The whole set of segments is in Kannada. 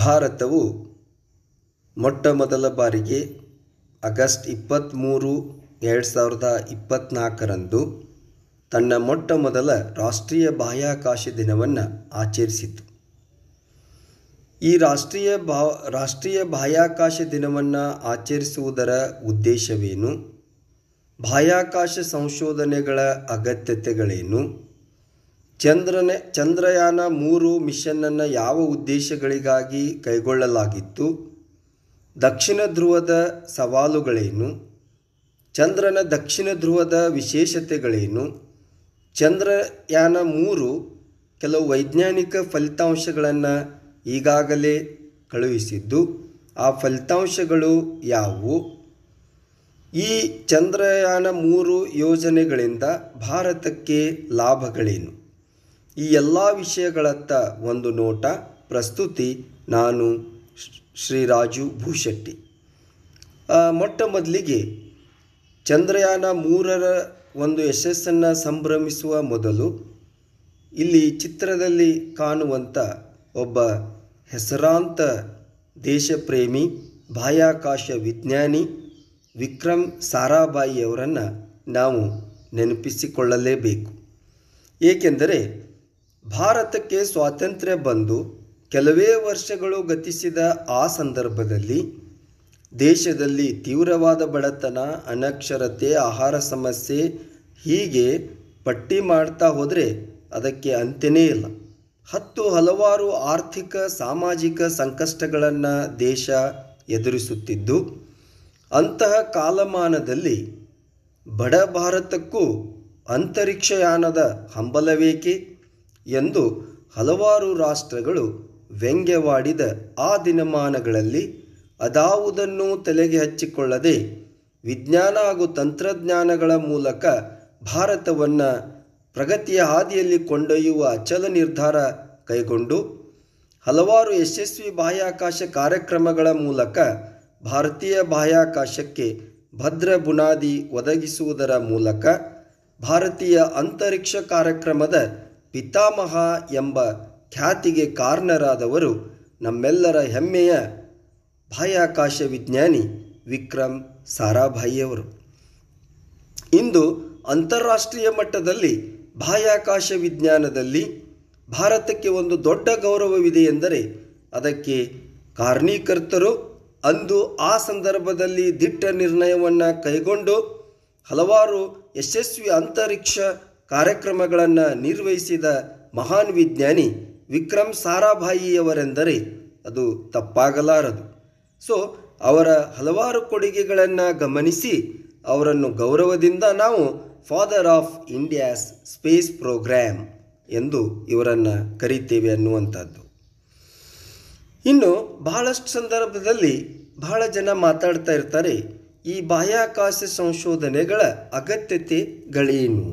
ಭಾರತವು ಮೊಟ್ಟಮೊದಲ ಬಾರಿಗೆ ಆಗಸ್ಟ್ 23, 2024ರಂದು ತನ್ನ ಮೊಟ್ಟಮೊದಲ ರಾಷ್ಟ್ರೀಯ ಬಾಹ್ಯಾಕಾಶ ದಿನವನ್ನು ಆಚರಿಸಿತು. ಈ ರಾಷ್ಟ್ರೀಯ ಬಾಹ್ಯಾಕಾಶ ದಿನವನ್ನು ಆಚರಿಸುವುದರ ಉದ್ದೇಶವೇನು, ಬಾಹ್ಯಾಕಾಶ ಸಂಶೋಧನೆಗಳ ಅಗತ್ಯತೆಗಳೇನು, ಚಂದ್ರಯಾನ 3 ಮಿಷನ್ನನ್ನು ಯಾವ ಉದ್ದೇಶಗಳಿಗಾಗಿ ಕೈಗೊಳ್ಳಲಾಗಿತ್ತು, ದಕ್ಷಿಣ ಧ್ರುವದ ಸವಾಲುಗಳೇನು, ಚಂದ್ರನ ದಕ್ಷಿಣ ಧ್ರುವದ ವಿಶೇಷತೆಗಳೇನು, ಚಂದ್ರಯಾನ 3 ಕೆಲವು ವೈಜ್ಞಾನಿಕ ಫಲಿತಾಂಶಗಳನ್ನು ಈಗಾಗಲೇ ಕಳುಹಿಸಿದ್ದು, ಆ ಫಲಿತಾಂಶಗಳು ಯಾವುವು, ಈ ಚಂದ್ರಯಾನ 3 ಯೋಜನೆಗಳಿಂದ ಭಾರತಕ್ಕೆ ಲಾಭಗಳೇನು, ಈ ಎಲ್ಲ ವಿಷಯಗಳತ್ತ ಒಂದು ನೋಟ. ಪ್ರಸ್ತುತಿ ನಾನು ಶ್ರೀ ರಾಜು ಭೂಶೆಟ್ಟಿ. ಮೊಟ್ಟ ಮೊದಲಿಗೆ ಚಂದ್ರಯಾನ 3ರ ಒಂದು ಯಶಸ್ಸನ್ನು ಸಂಭ್ರಮಿಸುವ ಮೊದಲು ಇಲ್ಲಿ ಚಿತ್ರದಲ್ಲಿ ಕಾಣುವಂಥ ಒಬ್ಬ ಹೆಸರಾಂತ ದೇಶಪ್ರೇಮಿ ಬಾಹ್ಯಾಕಾಶ ವಿಜ್ಞಾನಿ ವಿಕ್ರಮ್ ಸಾರಾಭಾಯಿಯವರನ್ನು ನಾವು ನೆನಪಿಸಿಕೊಳ್ಳಲೇಬೇಕು. ಏಕೆಂದರೆ ಭಾರತಕ್ಕೆ ಸ್ವಾತಂತ್ರ್ಯ ಬಂದು ಕೆಲವೇ ವರ್ಷಗಳು ಗತಿಸಿದ ಆ ಸಂದರ್ಭದಲ್ಲಿ ದೇಶದಲ್ಲಿ ತೀವ್ರವಾದ ಬಡತನ, ಅನಕ್ಷರತೆ, ಆಹಾರ ಸಮಸ್ಯೆ ಹೀಗೆ ಪಟ್ಟಿ ಮಾಡ್ತಾ ಹೋದರೆ ಅದಕ್ಕೆ ಅಂತ್ಯನೇ ಇಲ್ಲ. ಹಲವಾರು ಆರ್ಥಿಕ ಸಾಮಾಜಿಕ ಸಂಕಷ್ಟಗಳನ್ನು ದೇಶ ಎದುರಿಸುತ್ತಿದ್ದು, ಅಂತಹ ಕಾಲಮಾನದಲ್ಲಿ ಬಡ ಭಾರತಕ್ಕೂ ಅಂತರಿಕ್ಷಯಾನದ ಹಂಬಲವೇಕೆ ಎಂದು ಹಲವಾರು ರಾಷ್ಟ್ರಗಳು ವ್ಯಂಗ್ಯವಾಡಿದ ಆ ದಿನಮಾನಗಳಲ್ಲಿ ಅದಾವುದನ್ನು ತಲೆಗೆ ಹಚ್ಚಿಕೊಳ್ಳದೆ ವಿಜ್ಞಾನ ಹಾಗೂ ತಂತ್ರಜ್ಞಾನಗಳ ಮೂಲಕ ಭಾರತವನ್ನು ಪ್ರಗತಿಯ ಹಾದಿಯಲ್ಲಿ ಕೊಂಡೊಯ್ಯುವ ಅಚಲ ನಿರ್ಧಾರ ಕೈಗೊಂಡು ಹಲವಾರು ಯಶಸ್ವಿ ಬಾಹ್ಯಾಕಾಶ ಕಾರ್ಯಕ್ರಮಗಳ ಮೂಲಕ ಭಾರತೀಯ ಬಾಹ್ಯಾಕಾಶಕ್ಕೆ ಭದ್ರ ಬುನಾದಿ ಒದಗಿಸುವುದರ ಮೂಲಕ ಭಾರತೀಯ ಅಂತರಿಕ್ಷ ಕಾರ್ಯಕ್ರಮದ ಪಿತಾಮಹ ಎಂಬ ಖ್ಯಾತಿಗೆ ಕಾರಣರಾದವರು ನಮ್ಮೆಲ್ಲರ ಹೆಮ್ಮೆಯ ಬಾಹ್ಯಾಕಾಶ ವಿಜ್ಞಾನಿ ವಿಕ್ರಮ್ ಸಾರಾಭಾಯಿಯವರು. ಇಂದು ಅಂತಾರಾಷ್ಟ್ರೀಯ ಮಟ್ಟದಲ್ಲಿ ಬಾಹ್ಯಾಕಾಶ ವಿಜ್ಞಾನದಲ್ಲಿ ಭಾರತಕ್ಕೆ ಒಂದು ದೊಡ್ಡ ಗೌರವವಿದೆ ಎಂದರೆ ಅದಕ್ಕೆ ಕಾರಣೀಕರ್ತರು ಅಂದು ಆ ಸಂದರ್ಭದಲ್ಲಿ ದಿಟ್ಟ ನಿರ್ಣಯವನ್ನು ಕೈಗೊಂಡು ಹಲವಾರು ಯಶಸ್ವಿ ಅಂತರಿಕ್ಷ ಕಾರ್ಯಕ್ರಮಗಳನ್ನು ನಿರ್ವಹಿಸಿದ ಮಹಾನ್ ವಿಜ್ಞಾನಿ ವಿಕ್ರಮ್ ಸಾರಾಭಾಯಿಯವರೆಂದರೆ ಅದು ತಪ್ಪಾಗಲಾರದು. ಅವರ ಹಲವಾರು ಕೊಡುಗೆಗಳನ್ನು ಗಮನಿಸಿ ಅವರನ್ನು ಗೌರವದಿಂದ ನಾವು father of India's space programme ಎಂದು ಇವರನ್ನು ಕರೀತೇವೆ ಅನ್ನುವಂಥದ್ದು. ಇನ್ನು ಬಹಳಷ್ಟು ಸಂದರ್ಭದಲ್ಲಿ ಬಹಳ ಜನ ಮಾತಾಡ್ತಾ ಇರ್ತಾರೆ, ಈ ಬಾಹ್ಯಾಕಾಶ ಸಂಶೋಧನೆಗಳ ಅಗತ್ಯತೆಗಳೇನು,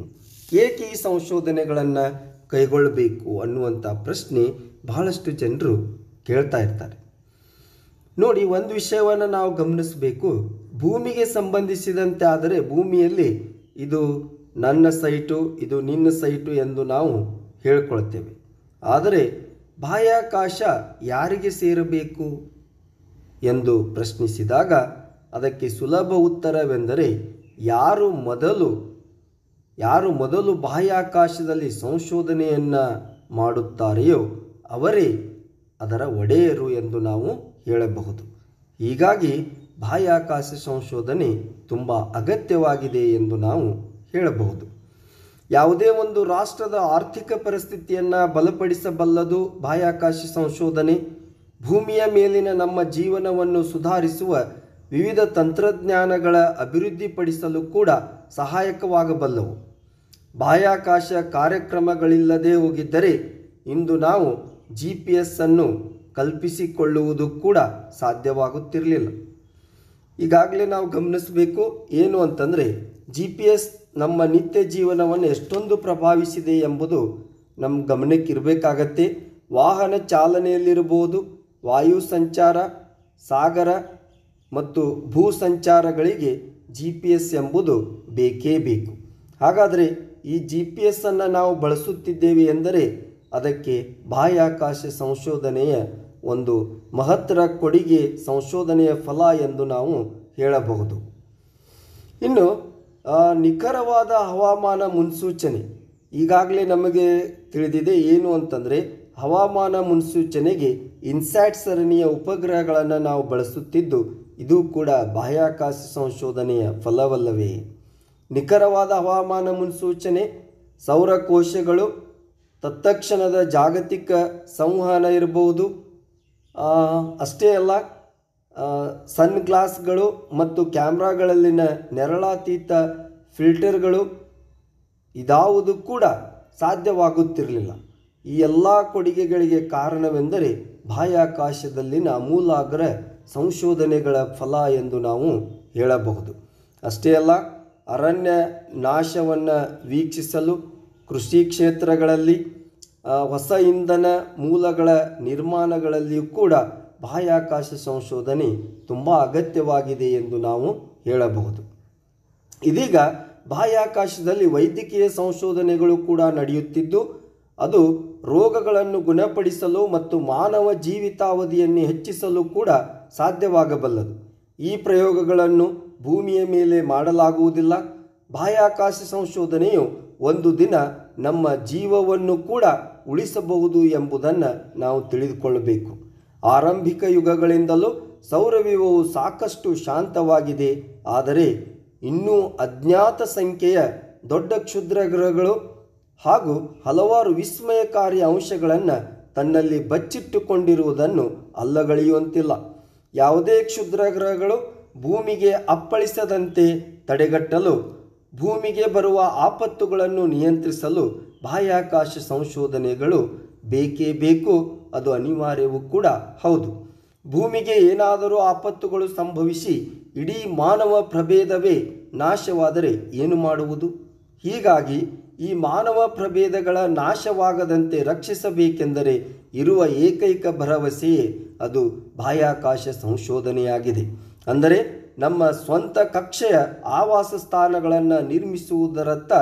ಏಕೆ ಈ ಸಂಶೋಧನೆಗಳನ್ನು ಕೈಗೊಳ್ಳಬೇಕು ಅನ್ನುವಂಥ ಪ್ರಶ್ನೆ ಬಹಳಷ್ಟು ಜನರು ಕೇಳ್ತಾ ಇರ್ತಾರೆ. ನೋಡಿ, ಒಂದು ವಿಷಯವನ್ನು ನಾವು ಗಮನಿಸಬೇಕು. ಭೂಮಿಗೆ ಸಂಬಂಧಿಸಿದಂತೆ ಆದರೆ ಭೂಮಿಯಲ್ಲಿ ಇದು ನನ್ನ ಸೈಟು, ಇದು ನಿನ್ನ ಸೈಟು ಎಂದು ನಾವು ಹೇಳ್ಕೊಳ್ತೇವೆ. ಆದರೆ ಬಾಹ್ಯಾಕಾಶ ಯಾರಿಗೆ ಸೇರಬೇಕು ಎಂದು ಪ್ರಶ್ನಿಸಿದಾಗ ಅದಕ್ಕೆ ಸುಲಭ ಉತ್ತರವೆಂದರೆ ಯಾರು ಮೊದಲು ಬಾಹ್ಯಾಕಾಶದಲ್ಲಿ ಸಂಶೋಧನೆಯನ್ನು ಮಾಡುತ್ತಾರೆಯೋ ಅವರೇ ಅದರ ಒಡೆಯರು ಎಂದು ನಾವು ಹೇಳಬಹುದು. ಹೀಗಾಗಿ ಬಾಹ್ಯಾಕಾಶ ಸಂಶೋಧನೆ ತುಂಬ ಅಗತ್ಯವಾಗಿದೆ ಎಂದು ನಾವು ಹೇಳಬಹುದು. ಯಾವುದೇ ಒಂದು ರಾಷ್ಟ್ರದ ಆರ್ಥಿಕ ಪರಿಸ್ಥಿತಿಯನ್ನು ಬಲಪಡಿಸಬಲ್ಲದು ಬಾಹ್ಯಾಕಾಶ ಸಂಶೋಧನೆ. ಭೂಮಿಯ ಮೇಲಿನ ನಮ್ಮ ಜೀವನವನ್ನು ಸುಧಾರಿಸುವ ವಿವಿಧ ತಂತ್ರಜ್ಞಾನಗಳ ಅಭಿವೃದ್ಧಿಪಡಿಸಲು ಕೂಡ ಸಹಾಯಕವಾಗಬಲ್ಲವು. ಬಾಹ್ಯಾಕಾಶ ಕಾರ್ಯಕ್ರಮಗಳಿಲ್ಲದೆ ಹೋಗಿದ್ದರೆ ಇಂದು ನಾವು GPS ಅನ್ನು ಕಲ್ಪಿಸಿಕೊಳ್ಳುವುದು ಕೂಡ ಸಾಧ್ಯವಾಗುತ್ತಿರಲಿಲ್ಲ. ಈಗಾಗಲೇ ನಾವು ಗಮನಿಸಬೇಕು ಏನು ಅಂತಂದರೆ GPS ನಮ್ಮ ನಿತ್ಯ ಜೀವನವನ್ನು ಎಷ್ಟೊಂದು ಪ್ರಭಾವಿಸಿದೆ ಎಂಬುದು ನಮ್ಮ ಗಮನಕ್ಕಿರಬೇಕಾಗತ್ತೆ. ವಾಹನ ಚಾಲನೆಯಲ್ಲಿರಬಹುದು, ವಾಯು ಸಂಚಾರ, ಸಾಗರ ಮತ್ತು ಭೂ ಸಂಚಾರಗಳಿಗೆ GPS ಎಂಬುದು ಬೇಕೇ ಬೇಕು. ಹಾಗಾದರೆ ಈ GPS ಅನ್ನು ನಾವು ಬಳಸುತ್ತಿದ್ದೇವೆ ಎಂದರೆ ಅದಕ್ಕೆ ಬಾಹ್ಯಾಕಾಶ ಸಂಶೋಧನೆಯ ಒಂದು ಮಹತ್ತರ ಕೊಡುಗೆ ಸಂಶೋಧನೆಯ ಫಲ ಎಂದು ನಾವು ಹೇಳಬಹುದು. ಇನ್ನು ನಿಖರವಾದ ಹವಾಮಾನ ಮುನ್ಸೂಚನೆ ಈಗಾಗಲೇ ನಮಗೆ ತಿಳಿದಿದೆ. ಏನು ಅಂತಂದರೆ ಹವಾಮಾನ ಮುನ್ಸೂಚನೆಗೆ ಇನ್ಸ್ಯಾಟ್ ಸರಣಿಯ ಉಪಗ್ರಹಗಳನ್ನು ನಾವು ಬಳಸುತ್ತಿದ್ದು ಇದು ಕೂಡ ಬಾಹ್ಯಾಕಾಶ ಸಂಶೋಧನೆಯ ಫಲವಲ್ಲವೇ? ನಿಖರವಾದ ಹವಾಮಾನ ಮುನ್ಸೂಚನೆ ಸೌರಕೋಶಗಳು, ತತ್ಕ್ಷಣದ ಜಾಗತಿಕ ಸಂವಹನ ಇರಬಹುದು. ಅಷ್ಟೇ ಅಲ್ಲ, ಸನ್ ಗ್ಲಾಸ್ಗಳು ಮತ್ತು ಕ್ಯಾಮ್ರಾಗಳಲ್ಲಿನ ನೆರಳಾತೀತ ಫಿಲ್ಟರ್ಗಳು ಇದಾವುದು ಕೂಡ ಸಾಧ್ಯವಾಗುತ್ತಿರಲಿಲ್ಲ. ಈ ಎಲ್ಲ ಕೊಡುಗೆಗಳಿಗೆ ಕಾರಣವೆಂದರೆ ಬಾಹ್ಯಾಕಾಶದಲ್ಲಿನ ಆಮೂಲಾಗ್ರ ಸಂಶೋಧನೆಗಳ ಫಲ ಎಂದು ನಾವು ಹೇಳಬಹುದು. ಅಷ್ಟೇ ಅಲ್ಲ, ಅರಣ್ಯ ನಾಶವನ್ನು ವೀಕ್ಷಿಸಲು, ಕೃಷಿ ಕ್ಷೇತ್ರಗಳಲ್ಲಿ ಹೊಸ ಇಂಧನ ಮೂಲಗಳ ನಿರ್ಮಾಣಗಳಲ್ಲಿಯೂ ಕೂಡ ಬಾಹ್ಯಾಕಾಶ ಸಂಶೋಧನೆ ತುಂಬ ಅಗತ್ಯವಾಗಿದೆ ಎಂದು ನಾವು ಹೇಳಬಹುದು. ಇದೀಗ ಬಾಹ್ಯಾಕಾಶದಲ್ಲಿ ವೈದ್ಯಕೀಯ ಸಂಶೋಧನೆಗಳು ಕೂಡ ನಡೆಯುತ್ತಿದ್ದು ಅದು ರೋಗಗಳನ್ನು ಗುಣಪಡಿಸಲು ಮತ್ತು ಮಾನವ ಜೀವಿತಾವಧಿಯನ್ನು ಹೆಚ್ಚಿಸಲು ಕೂಡ ಸಾಧ್ಯವಾಗಬಲ್ಲದು. ಈ ಪ್ರಯೋಗಗಳನ್ನು ಭೂಮಿಯ ಮೇಲೆ ಮಾಡಲಾಗುವುದಿಲ್ಲ. ಬಾಹ್ಯಾಕಾಶ ಸಂಶೋಧನೆಯು ಒಂದು ದಿನ ನಮ್ಮ ಜೀವವನ್ನು ಕೂಡ ಉಳಿಸಬಹುದು ಎಂಬುದನ್ನು ನಾವು ತಿಳಿದುಕೊಳ್ಳಬೇಕು. ಆರಂಭಿಕ ಯುಗಗಳಿಂದಲೂ ಸೌರವ್ಯೂಹವು ಸಾಕಷ್ಟು ಶಾಂತವಾಗಿದೆ. ಆದರೆ ಇನ್ನೂ ಅಜ್ಞಾತ ಸಂಖ್ಯೆಯ ದೊಡ್ಡ ಕ್ಷುದ್ರಗ್ರಹಗಳು ಹಾಗೂ ಹಲವಾರು ವಿಸ್ಮಯಕಾರಿ ಅಂಶಗಳನ್ನು ತನ್ನಲ್ಲಿ ಬಚ್ಚಿಟ್ಟುಕೊಂಡಿರುವುದನ್ನು ಅಲ್ಲಗಳೆಯುವಂತಿಲ್ಲ. ಯಾವುದೇ ಕ್ಷುದ್ರಗ್ರಹಗಳು ಭೂಮಿಗೆ ಅಪ್ಪಳಿಸದಂತೆ ತಡೆಗಟ್ಟಲು, ಭೂಮಿಗೆ ಬರುವ ಆಪತ್ತುಗಳನ್ನು ನಿಯಂತ್ರಿಸಲು ಬಾಹ್ಯಾಕಾಶ ಸಂಶೋಧನೆಗಳು ಬೇಕೇ ಬೇಕು. ಅದು ಅನಿವಾರ್ಯವೂ ಕೂಡ ಹೌದು. ಭೂಮಿಗೆ ಏನಾದರೂ ಆಪತ್ತುಗಳು ಸಂಭವಿಸಿ ಇಡೀ ಮಾನವ ಪ್ರಭೇದವೇ ನಾಶವಾದರೆ ಏನು ಮಾಡುವುದು? ಹೀಗಾಗಿ ಈ ಮಾನವ ಪ್ರಭೇದಗಳ ನಾಶವಾಗದಂತೆ ರಕ್ಷಿಸಬೇಕೆಂದರೆ ಇರುವ ಏಕೈಕ ಭರವಸೆಯೇ ಅದು ಬಾಹ್ಯಾಕಾಶ ಸಂಶೋಧನೆಯಾಗಿದೆ. ಅಂದರೆ ನಮ್ಮ ಸ್ವಂತ ಕಕ್ಷೆಯ ಆವಾಸ ಸ್ಥಾನಗಳನ್ನು ನಿರ್ಮಿಸುವುದರತ್ತ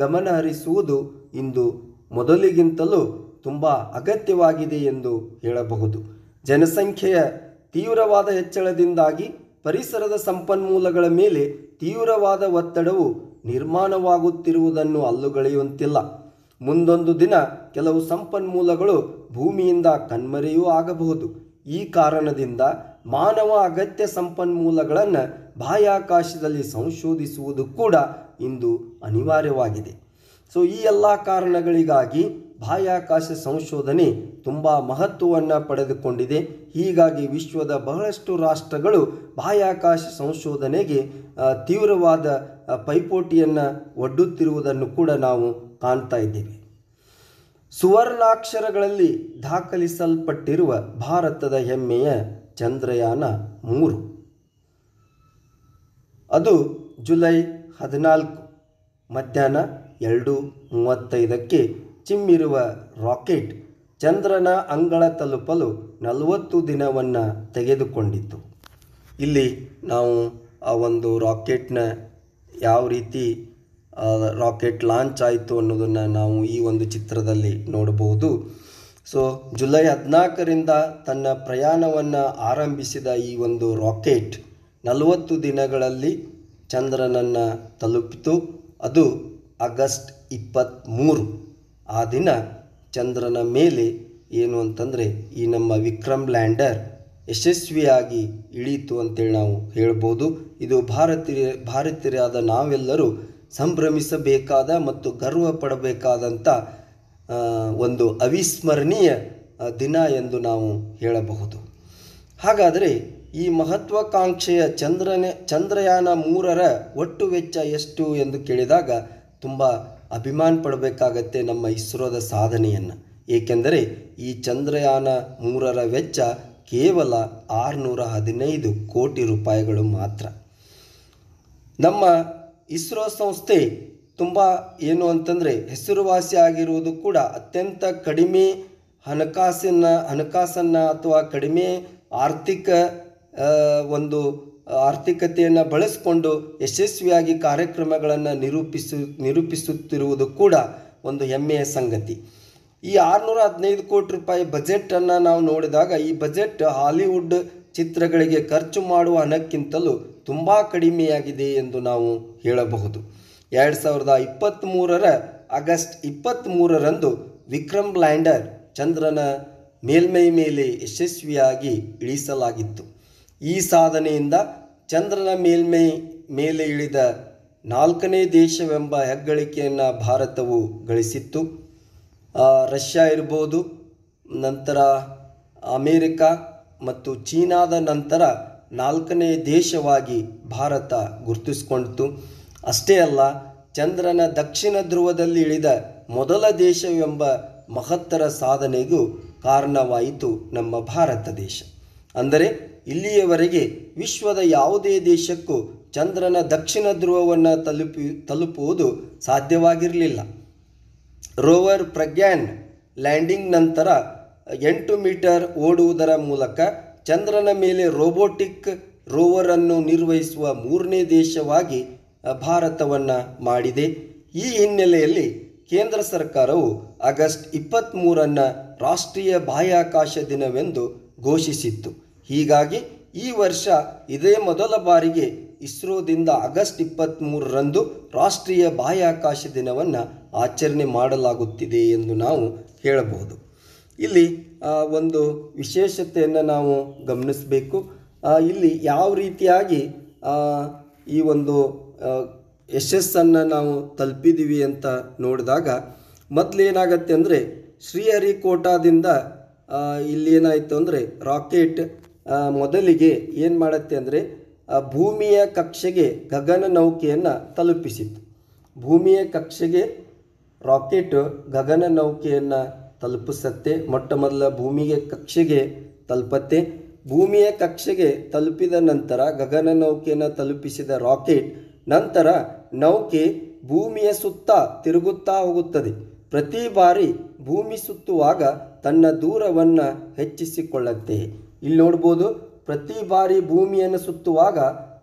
ಗಮನ ಹರಿಸುವುದು ಇಂದು ಮೊದಲಿಗಿಂತಲೂ ತುಂಬ ಅಗತ್ಯವಾಗಿದೆ ಎಂದು ಹೇಳಬಹುದು. ಜನಸಂಖ್ಯೆಯ ತೀವ್ರವಾದ ಹೆಚ್ಚಳದಿಂದಾಗಿ ಪರಿಸರದ ಸಂಪನ್ಮೂಲಗಳ ಮೇಲೆ ತೀವ್ರವಾದ ಒತ್ತಡವು ನಿರ್ಮಾಣವಾಗುತ್ತಿರುವುದನ್ನು ಅಲ್ಲಗಳೆಯುವಂತಿಲ್ಲ. ಮುಂದೊಂದು ದಿನ ಕೆಲವು ಸಂಪನ್ಮೂಲಗಳು ಭೂಮಿಯಿಂದ ಕಣ್ಮರೆಯೂ ಆಗಬಹುದು. ಈ ಕಾರಣದಿಂದ ಮಾನವ ಅಗತ್ಯ ಸಂಪನ್ಮೂಲಗಳನ್ನು ಬಾಹ್ಯಾಕಾಶದಲ್ಲಿ ಸಂಶೋಧಿಸುವುದು ಕೂಡ ಇಂದು ಅನಿವಾರ್ಯವಾಗಿದೆ. ಈ ಎಲ್ಲ ಕಾರಣಗಳಿಗಾಗಿ ಬಾಹ್ಯಾಕಾಶ ಸಂಶೋಧನೆ ತುಂಬ ಮಹತ್ವವನ್ನು ಪಡೆದುಕೊಂಡಿದೆ. ಹೀಗಾಗಿ ವಿಶ್ವದ ಬಹಳಷ್ಟು ರಾಷ್ಟ್ರಗಳು ಬಾಹ್ಯಾಕಾಶ ಸಂಶೋಧನೆಗೆ ತೀವ್ರವಾದ ಪೈಪೋಟಿಯನ್ನು ಒಡ್ಡುತ್ತಿರುವುದನ್ನು ಕೂಡ ನಾವು ಕಾಣ್ತಾ ಇದ್ದೇವೆ. ಸುವರ್ಣಾಕ್ಷರಗಳಲ್ಲಿ ದಾಖಲಿಸಲ್ಪಟ್ಟಿರುವ ಭಾರತದ ಹೆಮ್ಮೆಯ ಚಂದ್ರಯಾನ 3 ಅದು ಜುಲೈ 14 ಮಧ್ಯಾಹ್ನ 2:35ಕ್ಕೆ ಚಿಮ್ಮಿರುವ ರಾಕೆಟ್ ಚಂದ್ರನ ಅಂಗಳ ತಲುಪಲು 40 ದಿನವನ್ನು ತೆಗೆದುಕೊಂಡಿತ್ತು. ಇಲ್ಲಿ ನಾವು ಆ ಒಂದು ರಾಕೆಟ್ನ ಯಾವ ರೀತಿ ರಾಕೆಟ್ ಲಾಂಚ್ ಆಯಿತು ಅನ್ನೋದನ್ನು ನಾವು ಈ ಒಂದು ಚಿತ್ರದಲ್ಲಿ ನೋಡಬಹುದು. ಜುಲೈ 14ರಿಂದ ತನ್ನ ಪ್ರಯಾಣವನ್ನು ಆರಂಭಿಸಿದ ಈ ಒಂದು ರಾಕೆಟ್ 40 ದಿನಗಳಲ್ಲಿ ಚಂದ್ರನನ್ನು ತಲುಪಿತು. ಅದು ಆಗಸ್ಟ್ 23. ಆ ದಿನ ಚಂದ್ರನ ಮೇಲೆ ಏನು ಅಂತಂದರೆ ಈ ನಮ್ಮ ವಿಕ್ರಮ್ ಲ್ಯಾಂಡರ್ ಯಶಸ್ವಿಯಾಗಿ ಇಳೀತು ಅಂತೇಳಿ ನಾವು ಹೇಳ್ಬೋದು. ಇದು ಭಾರತೀಯರಾದ ನಾವೆಲ್ಲರೂ ಸಂಭ್ರಮಿಸಬೇಕಾದ ಮತ್ತು ಗರ್ವ ಪಡಬೇಕಾದಂಥ ಒಂದು ಅವಿಸ್ಮರಣೀಯ ದಿನ ಎಂದು ನಾವು ಹೇಳಬಹುದು. ಹಾಗಾದರೆ ಈ ಮಹತ್ವಾಕಾಂಕ್ಷೆಯ ಚಂದ್ರಯಾನ 3ರ ಒಟ್ಟು ವೆಚ್ಚ ಎಷ್ಟು ಎಂದು ಕೇಳಿದಾಗ ತುಂಬ ಅಭಿಮಾನ ಪಡಬೇಕಾಗತ್ತೆ ನಮ್ಮ ಇಸ್ರೋದ ಸಾಧನೆಯನ್ನು. ಏಕೆಂದರೆ ಈ ಚಂದ್ರಯಾನ 3ರ ವೆಚ್ಚ ಕೇವಲ 615 ಕೋಟಿ ರೂಪಾಯಿಗಳು ಮಾತ್ರ. ನಮ್ಮ ಇಸ್ರೋ ಸಂಸ್ಥೆ ತುಂಬ ಏನು ಅಂತಂದರೆ ಹೆಸರುವಾಸಿ ಆಗಿರುವುದು ಕೂಡ ಅತ್ಯಂತ ಕಡಿಮೆ ಹಣಕಾಸನ್ನು ಅಥವಾ ಕಡಿಮೆ ಆರ್ಥಿಕತೆಯನ್ನು ಬಳಸಿಕೊಂಡು ಯಶಸ್ವಿಯಾಗಿ ಕಾರ್ಯಕ್ರಮಗಳನ್ನು ನಿರೂಪಿಸುತ್ತಿರುವುದು ಕೂಡ ಒಂದು ಹೆಮ್ಮೆಯ ಸಂಗತಿ. ಈ 615 ಕೋಟಿ ರೂಪಾಯಿ ಬಜೆಟನ್ನು ನಾವು ನೋಡಿದಾಗ ಈ ಬಜೆಟ್ ಹಾಲಿವುಡ್ ಚಿತ್ರಗಳಿಗೆ ಖರ್ಚು ಮಾಡುವ ಹಣಕ್ಕಿಂತಲೂ ತುಂಬ ಕಡಿಮೆಯಾಗಿದೆ ಎಂದು ನಾವು ಹೇಳಬಹುದು. 2023 ಆಗಸ್ಟ್ 23ರಂದು ವಿಕ್ರಮ್ ಲ್ಯಾಂಡರ್ ಚಂದ್ರನ ಮೇಲ್ಮೈ ಮೇಲೆ ಯಶಸ್ವಿಯಾಗಿ ಇಳಿಸಲಾಗಿತ್ತು. ಈ ಸಾಧನೆಯಿಂದ ಚಂದ್ರನ ಮೇಲ್ಮೈ ಮೇಲೆ ಇಳಿದ 4ನೇ ದೇಶವೆಂಬ ಹೆಗ್ಗಳಿಕೆಯನ್ನು ಭಾರತವು ಗಳಿಸಿತ್ತು. ರಷ್ಯಾ ಇರ್ಬೋದು, ನಂತರ ಅಮೇರಿಕಾ ಮತ್ತು ಚೀನಾದ ನಂತರ 4ನೇ ದೇಶವಾಗಿ ಭಾರತ ಗುರುತಿಸಿಕೊಂಡಿತು. ಅಷ್ಟೇ ಅಲ್ಲ, ಚಂದ್ರನ ದಕ್ಷಿಣ ಧ್ರುವದಲ್ಲಿ ಇಳಿದ ಮೊದಲ ದೇಶವೆಂಬ ಮಹತ್ತರ ಸಾಧನೆಗೂ ಕಾರಣವಾಯಿತು ನಮ್ಮ ಭಾರತ ದೇಶ. ಅಂದರೆ ಇಲ್ಲಿಯವರೆಗೆ ವಿಶ್ವದ ಯಾವುದೇ ದೇಶಕ್ಕೂ ಚಂದ್ರನ ದಕ್ಷಿಣ ಧ್ರುವವನ್ನು ತಲುಪುವುದು ಸಾಧ್ಯವಾಗಿರಲಿಲ್ಲ. ರೋವರ್ ಪ್ರಗ್ಯಾನ್ ಲ್ಯಾಂಡಿಂಗ್ ನಂತರ 8 ಮೀಟರ್ ಓಡುವುದರ ಮೂಲಕ ಚಂದ್ರನ ಮೇಲೆ ರೋಬೋಟಿಕ್ ರೋವರನ್ನು ನಿರ್ವಹಿಸುವ 3ನೇ ದೇಶವಾಗಿ ಭಾರತವನ್ನು ಮಾಡಿದೆ. ಈ ಹಿನ್ನೆಲೆಯಲ್ಲಿ ಕೇಂದ್ರ ಸರ್ಕಾರವು ಆಗಸ್ಟ್ 23 ರಾಷ್ಟ್ರೀಯ ಬಾಹ್ಯಾಕಾಶ ದಿನವೆಂದು ಘೋಷಿಸಿತ್ತು. ಹೀಗಾಗಿ ಈ ವರ್ಷ ಇದೇ ಮೊದಲ ಬಾರಿಗೆ ಇಸ್ರೋದಿಂದ ಆಗಸ್ಟ್ 23ರಂದು ರಾಷ್ಟ್ರೀಯ ಬಾಹ್ಯಾಕಾಶ ದಿನವನ್ನು ಆಚರಣೆ ಮಾಡಲಾಗುತ್ತಿದೆ ಎಂದು ನಾವು ಹೇಳಬಹುದು. ಇಲ್ಲಿ ಒಂದು ವಿಶೇಷತೆಯನ್ನು ನಾವು ಗಮನಿಸಬೇಕು. ಇಲ್ಲಿ ಯಾವ ರೀತಿಯಾಗಿ ಈ ಒಂದು ಯಶಸ್ಸನ್ನು ನಾವು ತಲುಪಿದ್ದೀವಿ ಅಂತ ನೋಡಿದಾಗ ಮೊದಲೇನಾಗತ್ತೆ ಅಂದರೆ ಶ್ರೀಹರಿಕೋಟಾದಿಂದ ಇಲ್ಲಿ ಏನಾಯಿತು ಅಂದರೆ ರಾಕೆಟ್ ಮೊದಲಿಗೆ ಏನು ಮಾಡುತ್ತೆ ಅಂದರೆ ಭೂಮಿಯ ಕಕ್ಷೆಗೆ ಗಗನನೌಕೆಯನ್ನು ತಲುಪಿಸಿತ್ತು. ಭೂಮಿಯ ಕಕ್ಷೆಗೆ ರಾಕೆಟ್ ಗಗನನೌಕೆಯನ್ನು ತಲುಪಿಸುತ್ತೆ. ಮೊಟ್ಟ ಮೊದಲ ಭೂಮಿಗೆ ಕಕ್ಷೆಗೆ ತಲುಪತ್ತೆ. ಭೂಮಿಯ ಕಕ್ಷೆಗೆ ತಲುಪಿದ ನಂತರ ಗಗನನೌಕೆಯನ್ನು ತಲುಪಿಸಿದ ರಾಕೆಟ್ ನಂತರ ನೌಕೆ ಭೂಮಿಯ ಸುತ್ತ ತಿರುಗುತ್ತಾ ಹೋಗುತ್ತದೆ. ಪ್ರತಿ ಬಾರಿ ಭೂಮಿ ಸುತ್ತುವಾಗ ತನ್ನ ದೂರವನ್ನು ಹೆಚ್ಚಿಸಿಕೊಳ್ಳುತ್ತೆ. ಇಲ್ಲಿ ನೋಡ್ಬೋದು, ಪ್ರತಿ ಬಾರಿ ಭೂಮಿಯನ್ನು ಸುತ್ತುವಾಗ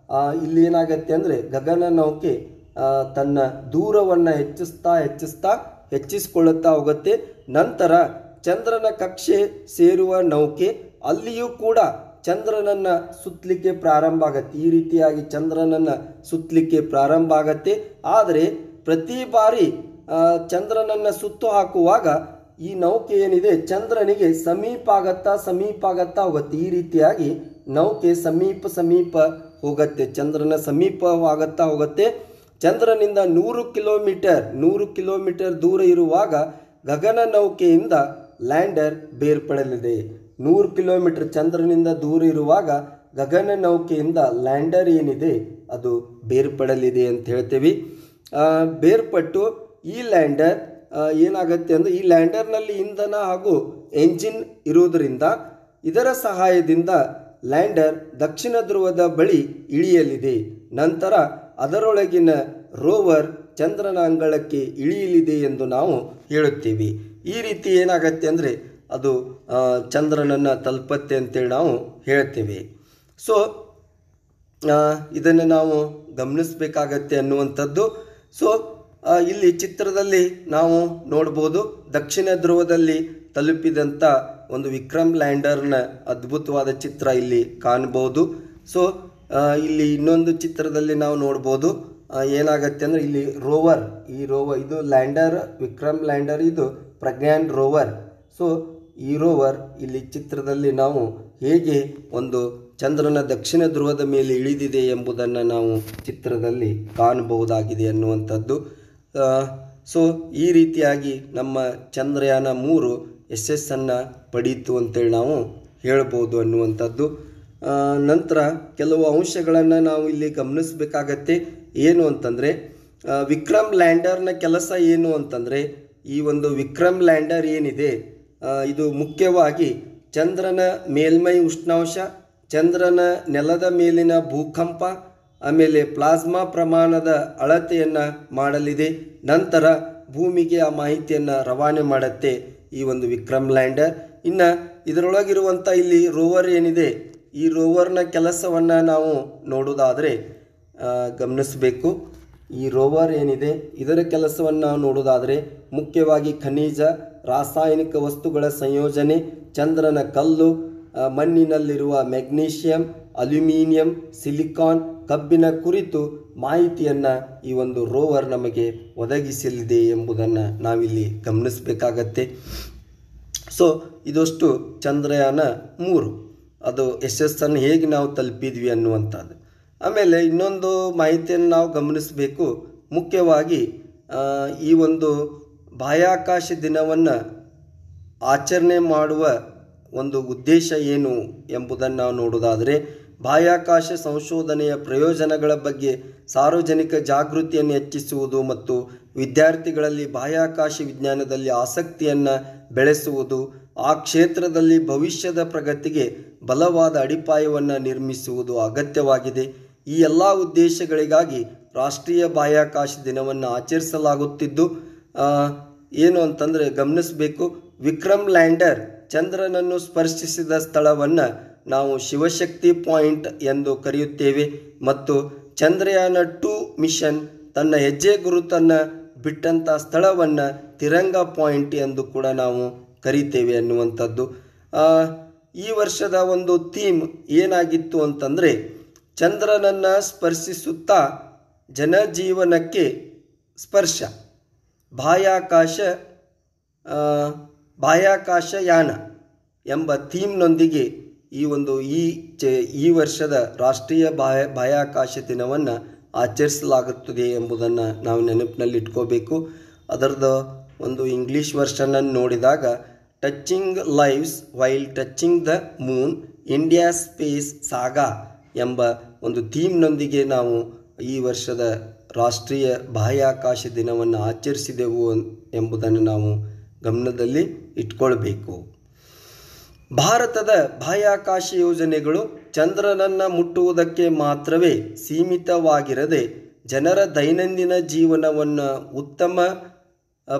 ಇಲ್ಲಿ ಏನಾಗತ್ತೆ ಅಂದರೆ ಗಗನನೌಕೆ ತನ್ನ ದೂರವನ್ನು ಹೆಚ್ಚಿಸಿಕೊಳ್ಳುತ್ತಾ ಹೋಗುತ್ತೆ. ನಂತರ ಚಂದ್ರನ ಕಕ್ಷೆ ಸೇರುವ ನೌಕೆ ಅಲ್ಲಿಯೂ ಕೂಡ ಚಂದ್ರನನ್ನು ಸುತ್ತಲಿಕ್ಕೆ ಪ್ರಾರಂಭ ಆಗತ್ತೆ. ಈ ರೀತಿಯಾಗಿ ಚಂದ್ರನನ್ನು ಸುತ್ತಲಿಕ್ಕೆ ಪ್ರಾರಂಭ ಆಗತ್ತೆ. ಆದರೆ ಪ್ರತಿ ಬಾರಿ ಚಂದ್ರನನ್ನು ಸುತ್ತು ಹಾಕುವಾಗ ಈ ನೌಕೆ ಏನಿದೆ ಚಂದ್ರನಿಗೆ ಸಮೀಪ ಆಗತ್ತಾ ಹೋಗುತ್ತೆ. ಈ ರೀತಿಯಾಗಿ ನೌಕೆ ಸಮೀಪ ಹೋಗುತ್ತೆ, ಚಂದ್ರನ ಸಮೀಪವಾಗುತ್ತಾ ಹೋಗುತ್ತೆ. ಚಂದ್ರನಿಂದ 100 ಕಿಲೋಮೀಟರ್ ದೂರ ಇರುವಾಗ ಗಗನನೌಕೆಯಿಂದ ಲ್ಯಾಂಡರ್ ಬೇರ್ಪಡಲಿದೆ. 100 ಕಿಲೋಮೀಟರ್ ಚಂದ್ರನಿಂದ ದೂರ ಇರುವಾಗ ಗಗನನೌಕೆಯಿಂದ ಲ್ಯಾಂಡರ್ ಏನಿದೆ ಅದು ಬೇರ್ಪಡಲಿದೆ ಅಂತ ಹೇಳ್ತೇವೆ. ಬೇರ್ಪಟ್ಟು ಈ ಲ್ಯಾಂಡರ್ ಏನಾಗುತ್ತೆ ಅಂದರೆ ಈ ಲ್ಯಾಂಡರ್ನಲ್ಲಿ ಇಂಧನ ಹಾಗೂ ಎಂಜಿನ್ ಇರುವುದರಿಂದ ಇದರ ಸಹಾಯದಿಂದ ಲ್ಯಾಂಡರ್ ದಕ್ಷಿಣ ಧ್ರುವದ ಬಳಿ ಇಳಿಯಲಿದೆ. ನಂತರ ಅದರೊಳಗಿನ ರೋವರ್ ಚಂದ್ರನ ಅಂಗಳಕ್ಕೆ ಇಳಿಯಲಿದೆ ಎಂದು ನಾವು ಹೇಳುತ್ತೀವಿ. ಈ ರೀತಿ ಏನಾಗತ್ತೆ ಅಂದರೆ ಅದು ಚಂದ್ರನನ್ನು ತಲುಪತ್ತೆ ಅಂತೇಳಿ ನಾವು ಹೇಳ್ತೇವೆ. ಸೊ ಇದನ್ನು ನಾವು ಗಮನಿಸಬೇಕಾಗತ್ತೆ ಅನ್ನುವಂಥದ್ದು. ಸೊ ಇಲ್ಲಿ ಚಿತ್ರದಲ್ಲಿ ನಾವು ನೋಡ್ಬೋದು, ದಕ್ಷಿಣ ಧ್ರುವದಲ್ಲಿ ತಲುಪಿದಂಥ ಒಂದು ವಿಕ್ರಮ್ ಲ್ಯಾಂಡರ್ನ ಅದ್ಭುತವಾದ ಚಿತ್ರ ಇಲ್ಲಿ ಕಾಣಬಹುದು. ಸೊ ಇಲ್ಲಿ ಇನ್ನೊಂದು ಚಿತ್ರದಲ್ಲಿ ನಾವು ನೋಡ್ಬೋದು ಏನಾಗತ್ತೆ ಅಂದರೆ ಇಲ್ಲಿ ರೋವರ್ ಇದು ಲ್ಯಾಂಡರ್, ವಿಕ್ರಮ್ ಲ್ಯಾಂಡರ್, ಇದು ಪ್ರಗ್ಯಾನ್ ರೋವರ್. ಸೊ ಈ ರೋವರ್ ಇಲ್ಲಿ ಚಿತ್ರದಲ್ಲಿ ನಾವು ಹೇಗೆ ಒಂದು ಚಂದ್ರನ ದಕ್ಷಿಣ ಧ್ರುವದ ಮೇಲೆ ಇಳಿದಿದೆ ಎಂಬುದನ್ನು ನಾವು ಚಿತ್ರದಲ್ಲಿ ಕಾಣಬಹುದಾಗಿದೆ ಅನ್ನುವಂಥದ್ದು. ಸೊ ಈ ರೀತಿಯಾಗಿ ನಮ್ಮ ಚಂದ್ರಯಾನ 3 ಯಶಸ್ಸನ್ನು ಪಡೀತು ಅಂತೇಳಿ ನಾವು ಹೇಳ್ಬೋದು ಅನ್ನುವಂಥದ್ದು. ನಂತರ ಕೆಲವು ಅಂಶಗಳನ್ನು ನಾವು ಇಲ್ಲಿ ಗಮನಿಸಬೇಕಾಗತ್ತೆ. ಏನು ಅಂತಂದರೆ ವಿಕ್ರಮ್ ಲ್ಯಾಂಡರ್ನ ಕೆಲಸ ಏನು ಅಂತಂದರೆ ಈ ಒಂದು ವಿಕ್ರಮ್ ಲ್ಯಾಂಡರ್ ಏನಿದೆ ಇದು ಮುಖ್ಯವಾಗಿ ಚಂದ್ರನ ಮೇಲ್ಮೈ ಉಷ್ಣಾಂಶ, ಚಂದ್ರನ ನೆಲದ ಮೇಲಿನ ಭೂಕಂಪ, ಆಮೇಲೆ ಪ್ಲಾಸ್ಮಾ ಪ್ರಮಾಣದ ಅಳತೆಯನ್ನು ಮಾಡಲಿದೆ. ನಂತರ ಭೂಮಿಗೆ ಆ ಮಾಹಿತಿಯನ್ನು ರವಾನೆ ಮಾಡುತ್ತೆ ಈ ಒಂದು ವಿಕ್ರಮ್ ಲ್ಯಾಂಡರ್. ಇನ್ನು ಇದರೊಳಗಿರುವಂಥ ಇಲ್ಲಿ ರೋವರ್ ಏನಿದೆ, ಈ ರೋವರ್ನ ಕೆಲಸವನ್ನು ನಾವು ನೋಡೋದಾದರೆ ಗಮನಿಸಬೇಕು. ಈ ರೋವರ್ ಏನಿದೆ ಇದರ ಕೆಲಸವನ್ನು ನಾವು ನೋಡೋದಾದರೆ ಮುಖ್ಯವಾಗಿ ಖನಿಜ ರಾಸಾಯನಿಕ ವಸ್ತುಗಳ ಸಂಯೋಜನೆ, ಚಂದ್ರನ ಕಲ್ಲು, ಮಣ್ಣಿನಲ್ಲಿರುವ ಮೆಗ್ನೀಷಿಯಂ, ಅಲ್ಯೂಮಿನಿಯಂ, ಸಿಲಿಕಾನ್, ಕಬ್ಬಿನ ಕುರಿತು ಮಾಹಿತಿಯನ್ನು ಈ ಒಂದು ರೋವರ್ ನಮಗೆ ಒದಗಿಸಲಿದೆ ಎಂಬುದನ್ನು ನಾವಿಲ್ಲಿ ಗಮನಿಸಬೇಕಾಗತ್ತೆ. ಸೊ ಇದಷ್ಟು ಚಂದ್ರಯಾನ 3 ಅದು ಯಶಸ್ಸನ್ನು ಹೇಗೆ ನಾವು ತಲುಪಿದ್ವಿ ಅನ್ನುವಂಥದ್ದು. ಆಮೇಲೆ ಇನ್ನೊಂದು ಮಾಹಿತಿಯನ್ನು ನಾವು ಗಮನಿಸಬೇಕು. ಮುಖ್ಯವಾಗಿ ಈ ಒಂದು ಬಾಹ್ಯಾಕಾಶ ದಿನವನ್ನು ಆಚರಣೆ ಮಾಡುವ ಒಂದು ಉದ್ದೇಶ ಏನು ಎಂಬುದನ್ನು ನಾವು ನೋಡೋದಾದರೆ, ಬಾಹ್ಯಾಕಾಶ ಸಂಶೋಧನೆಯ ಪ್ರಯೋಜನಗಳ ಬಗ್ಗೆ ಸಾರ್ವಜನಿಕ ಜಾಗೃತಿಯನ್ನು ಹೆಚ್ಚಿಸುವುದು ಮತ್ತು ವಿದ್ಯಾರ್ಥಿಗಳಲ್ಲಿ ಬಾಹ್ಯಾಕಾಶ ವಿಜ್ಞಾನದಲ್ಲಿ ಆಸಕ್ತಿಯನ್ನು ಬೆಳೆಸುವುದು, ಆ ಕ್ಷೇತ್ರದಲ್ಲಿ ಭವಿಷ್ಯದ ಪ್ರಗತಿಗೆ ಬಲವಾದ ಅಡಿಪಾಯವನ್ನು ನಿರ್ಮಿಸುವುದು ಅಗತ್ಯವಾಗಿದೆ. ಈ ಎಲ್ಲ ಉದ್ದೇಶಗಳಿಗಾಗಿ ರಾಷ್ಟ್ರೀಯ ಬಾಹ್ಯಾಕಾಶ ದಿನವನ್ನು ಆಚರಿಸಲಾಗುತ್ತಿದ್ದು, ಏನು ಅಂತಂದರೆ ಗಮನಿಸಬೇಕು, ವಿಕ್ರಮ್ ಲ್ಯಾಂಡರ್ ಚಂದ್ರನನ್ನು ಸ್ಪರ್ಶಿಸಿದ ಸ್ಥಳವನ್ನು ನಾವು ಶಿವಶಕ್ತಿ ಪಾಯಿಂಟ್ ಎಂದು ಕರೆಯುತ್ತೇವೆ ಮತ್ತು ಚಂದ್ರಯಾನ 2 ಮಿಷನ್ ತನ್ನ ಹೆಜ್ಜೆ ಗುರುತನ್ನು ಬಿಟ್ಟಂಥ ಸ್ಥಳವನ್ನು ತಿರಂಗ ಪಾಯಿಂಟ್ ಎಂದು ಕೂಡ ನಾವು ಕರೀತೇವೆ ಅನ್ನುವಂಥದ್ದು. ಈ ವರ್ಷದ ಒಂದು ಥೀಮ್ ಏನಾಗಿತ್ತು ಅಂತಂದರೆ, ಚಂದ್ರನನ್ನು ಸ್ಪರ್ಶಿಸುತ್ತಾ ಜನಜೀವನಕ್ಕೆ ಸ್ಪರ್ಶ, ಬಾಹ್ಯಾಕಾಶಯಾನ ಎಂಬ ಥೀಮ್ನೊಂದಿಗೆ ಈ ವರ್ಷದ ರಾಷ್ಟ್ರೀಯ ಬಾಹ್ಯಾಕಾಶ ದಿನವನ್ನು ಆಚರಿಸಲಾಗುತ್ತದೆ ಎಂಬುದನ್ನು ನಾವು ನೆನಪಿನಲ್ಲಿಟ್ಕೋಬೇಕು. ಅದರದ್ದು ಒಂದು ಇಂಗ್ಲೀಷ್ ವರ್ಷನನ್ನು ನೋಡಿದಾಗ, touching lives while touching the Moon, India space ಸಾಗಾ ಎಂಬ ಒಂದು ಥೀಮ್ನೊಂದಿಗೆ ನಾವು ಈ ವರ್ಷದ ರಾಷ್ಟ್ರೀಯ ಬಾಹ್ಯಾಕಾಶ ದಿನವನ್ನು ಆಚರಿಸಿದೆವು ಎಂಬುದನ್ನು ನಾವು ಗಮನದಲ್ಲಿ ಇಟ್ಕೊಳ್ಬೇಕು. ಭಾರತದ ಬಾಹ್ಯಾಕಾಶ ಯೋಜನೆಗಳು ಚಂದ್ರನನ್ನು ಮುಟ್ಟುವುದಕ್ಕೆ ಮಾತ್ರವೇ ಸೀಮಿತವಾಗಿರದೆ ಜನರ ದೈನಂದಿನ ಜೀವನವನ್ನು ಉತ್ತಮ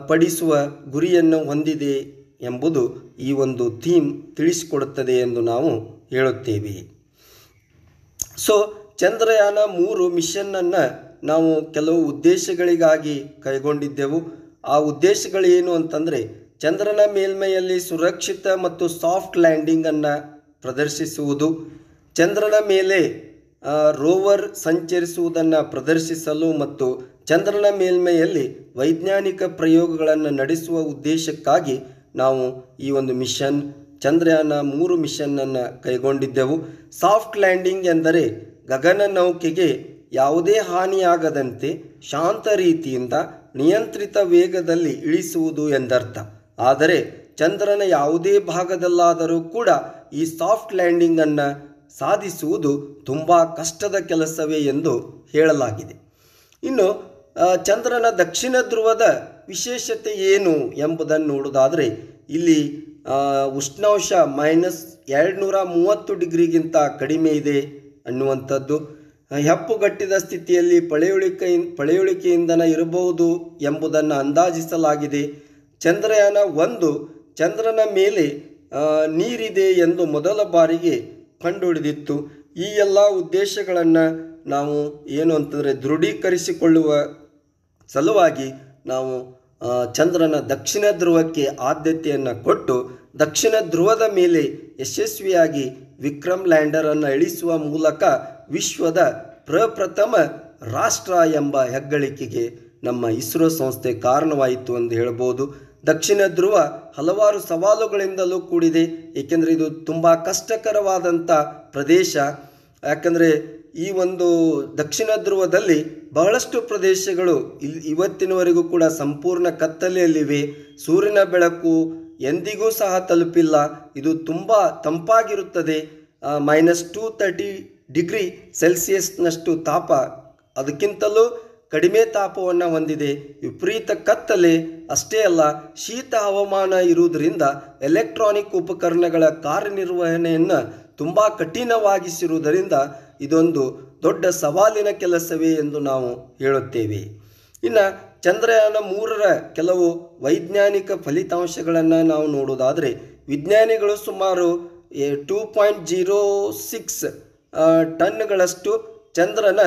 ಪಡಿಸುವ ಗುರಿಯನ್ನು ಹೊಂದಿದೆ ಎಂಬುದು ಈ ಒಂದು ಥೀಮ್ ತಿಳಿಸಿಕೊಡುತ್ತದೆ ಎಂದು ನಾವು ಹೇಳುತ್ತೇವೆ. ಸೊ ಚಂದ್ರಯಾನ 3 ಮಿಷನ್ನನ್ನು ನಾವು ಕೆಲವು ಉದ್ದೇಶಗಳಿಗಾಗಿ ಕೈಗೊಂಡಿದ್ದೆವು. ಆ ಉದ್ದೇಶಗಳೇನು ಅಂತಂದರೆ, ಚಂದ್ರನ ಮೇಲ್ಮೈಯಲ್ಲಿ ಸುರಕ್ಷಿತ ಮತ್ತು ಸಾಫ್ಟ್ ಲ್ಯಾಂಡಿಂಗನ್ನು ಪ್ರದರ್ಶಿಸುವುದು, ಚಂದ್ರನ ಮೇಲೆ ರೋವರ್ ಸಂಚರಿಸುವುದನ್ನು ಪ್ರದರ್ಶಿಸಲು ಮತ್ತು ಚಂದ್ರನ ಮೇಲ್ಮೈಯಲ್ಲಿ ವೈಜ್ಞಾನಿಕ ಪ್ರಯೋಗಗಳನ್ನು ನಡೆಸುವ ಉದ್ದೇಶಕ್ಕಾಗಿ ನಾವು ಈ ಒಂದು ಮಿಷನ್ ಚಂದ್ರಯಾನ 3 ಮಿಷನ್ನನ್ನು ಕೈಗೊಂಡಿದ್ದೆವು. ಸಾಫ್ಟ್ ಲ್ಯಾಂಡಿಂಗ್ ಎಂದರೆ ಗಗನನೌಕೆಗೆ ಯಾವುದೇ ಹಾನಿಯಾಗದಂತೆ ಶಾಂತ ರೀತಿಯಿಂದ ನಿಯಂತ್ರಿತ ವೇಗದಲ್ಲಿ ಇಳಿಸುವುದು ಎಂದರ್ಥ. ಆದರೆ ಚಂದ್ರನ ಯಾವುದೇ ಭಾಗದಲ್ಲಾದರೂ ಕೂಡ ಈ ಸಾಫ್ಟ್ ಲ್ಯಾಂಡಿಂಗನ್ನು ಸಾಧಿಸುವುದು ತುಂಬ ಕಷ್ಟದ ಕೆಲಸವೇ ಎಂದು ಹೇಳಲಾಗಿದೆ. ಇನ್ನು ಚಂದ್ರನ ದಕ್ಷಿಣ ಧ್ರುವದ ವಿಶೇಷತೆ ಏನು ಎಂಬುದನ್ನು ನೋಡೋದಾದರೆ, ಇಲ್ಲಿ ಉಷ್ಣಾಂಶ -230 ಡಿಗ್ರಿಗಿಂತ ಕಡಿಮೆ ಇದೆ ಅನ್ನುವಂಥದ್ದು. ಹೆಪ್ಪುಗಟ್ಟಿದ ಸ್ಥಿತಿಯಲ್ಲಿ ಪಳೆಯುಳಿಕೆಯಿಂದನೇ ಇರಬಹುದು ಎಂಬುದನ್ನು ಅಂದಾಜಿಸಲಾಗಿದೆ. ಚಂದ್ರಯಾನ 1 ಚಂದ್ರನ ಮೇಲೆ ನೀರಿದೆ ಎಂದು ಮೊದಲ ಬಾರಿಗೆ ಕಂಡುಹಿಡಿದಿತ್ತು. ಈ ಎಲ್ಲ ಉದ್ದೇಶಗಳನ್ನು ನಾವು ಏನು ಅಂತಂದರೆ ದೃಢೀಕರಿಸಿಕೊಳ್ಳುವ ಸಲುವಾಗಿ ನಾವು ಚಂದ್ರನ ದಕ್ಷಿಣ ಧ್ರುವಕ್ಕೆ ಆದ್ಯತೆಯನ್ನು ಕೊಟ್ಟು ದಕ್ಷಿಣ ಧ್ರುವದ ಮೇಲೆ ಯಶಸ್ವಿಯಾಗಿ ವಿಕ್ರಮ್ ಲ್ಯಾಂಡರನ್ನು ಇಳಿಸುವ ಮೂಲಕ ವಿಶ್ವದ ಪ್ರಪ್ರಥಮ ರಾಷ್ಟ್ರ ಎಂಬ ಹೆಗ್ಗಳಿಕೆಗೆ ನಮ್ಮ ಇಸ್ರೋ ಸಂಸ್ಥೆ ಕಾರಣವಾಯಿತು ಎಂದು ಹೇಳ್ಬೋದು. ದಕ್ಷಿಣ ಧ್ರುವ ಹಲವಾರು ಸವಾಲುಗಳಿಂದಲೂ ಕೂಡಿದೆ, ಏಕೆಂದರೆ ಇದು ತುಂಬ ಕಷ್ಟಕರವಾದಂಥ ಪ್ರದೇಶ. ಯಾಕಂದರೆ ಈ ಒಂದು ದಕ್ಷಿಣ ಧ್ರುವದಲ್ಲಿ ಬಹಳಷ್ಟು ಪ್ರದೇಶಗಳು ಇವತ್ತಿನವರೆಗೂ ಕೂಡ ಸಂಪೂರ್ಣ ಕತ್ತಲೆಯಲ್ಲಿವೆ. ಸೂರ್ಯನ ಬೆಳಕು ಎಂದಿಗೂ ಸಹ ತಲುಪಿಲ್ಲ. ಇದು ತುಂಬ ತಂಪಾಗಿರುತ್ತದೆ. -230 ಡಿಗ್ರಿ ಸೆಲ್ಸಿಯಸ್ನಷ್ಟು ತಾಪ, ಅದಕ್ಕಿಂತಲೂ ಕಡಿಮೆ ತಾಪವನ್ನು ಹೊಂದಿದೆ. ವಿಪರೀತ ಕತ್ತಲೆ ಅಷ್ಟೇ ಅಲ್ಲ, ಶೀತ ಹವಾಮಾನ ಇರುವುದರಿಂದ ಎಲೆಕ್ಟ್ರಾನಿಕ್ ಉಪಕರಣಗಳ ಕಾರ್ಯನಿರ್ವಹಣೆಯನ್ನು ತುಂಬ ಕಠಿಣವಾಗಿಸಿರುವುದರಿಂದ ಇದೊಂದು ದೊಡ್ಡ ಸವಾಲಿನ ಕೆಲಸವೇ ಎಂದು ನಾವು ಹೇಳುತ್ತೇವೆ. ಇನ್ನು ಚಂದ್ರಯಾನ 3ರ ಕೆಲವು ವೈಜ್ಞಾನಿಕ ಫಲಿತಾಂಶಗಳನ್ನು ನಾವು ನೋಡೋದಾದರೆ, ವಿಜ್ಞಾನಿಗಳು ಸುಮಾರು 2.06 ಟನ್ಗಳಷ್ಟು ಚಂದ್ರನ